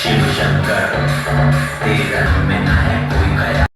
शिव शंकर तेरा में ना है कोई गया।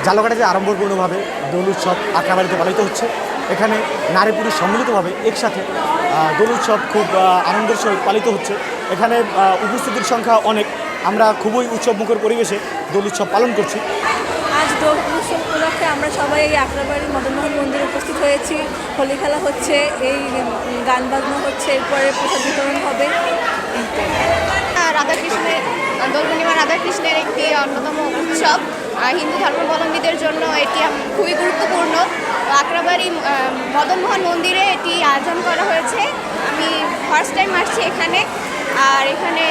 জালকাঠিতে আড়ম্বরপূর্ণভাবে দোল উৎসব আখড়াবাড়িতে পালিত হচ্ছে। এখানে নারী পুরুষ সম্মিলিতভাবে একসাথে দোল উৎসব খুব আনন্দের সহিত পালিত হচ্ছে। এখানে উপস্থিতির সংখ্যা অনেক। আমরা খুবই উৎসবমুখর পরিবেশে দোল উৎসব পালন করছি। আজ দোল উৎসব উপলক্ষে আমরা সবাই এই আখড়াবাড়ির মদনমোহন মন্দিরে উপস্থিত হয়েছি। হোলি খেলা হচ্ছে, এই গান বাজনা হচ্ছে, এরপরে প্রসাদ বিতরণ হবে। রাধাকৃষ্ণের দোল পূর্ণিমা রাধাকৃষ্ণের একটি অন্যতম উৎসব। হিন্দু ধর্মাবলম্বীদের জন্য এটি খুবই গুরুত্বপূর্ণ। আখড়াবাড়ি মদনমোহন মন্দিরে এটি আয়োজন করা হয়েছে। আমি ফার্স্ট টাইম আসছি এখানে। আর এখানে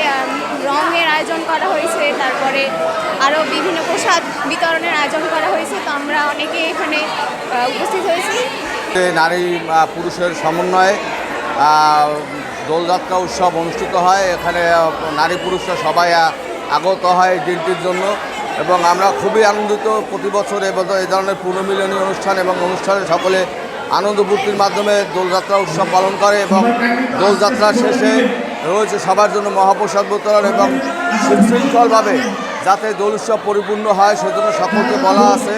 রঙের আয়োজন করা হয়েছে, তারপরে আরও বিভিন্ন প্রসাদ বিতরণের আয়োজন করা হয়েছে। তো আমরা অনেকে এখানে উপস্থিত হয়েছি। নারী পুরুষের সমন্বয়ে দোলযাত্রা উৎসব অনুষ্ঠিত হয়। এখানে নারী পুরুষরা সবাই আগত হয় দিনটির জন্য এবং আমরা খুবই আনন্দিত। প্রতি বছর এই ধরনের পুনর্মিলনী অনুষ্ঠান এবং অনুষ্ঠানে সকলে আনন্দ ফুর্তির মাধ্যমে দোলযাত্রা উৎসব পালন করে এবং দোলযাত্রা শেষে রয়েছে সবার জন্য মহাপ্রসাদ বিতরণ এবং সুশৃঙ্খলভাবে যাতে দোল উৎসব পরিপূর্ণ হয় সেজন্য সকলকে বলা আছে।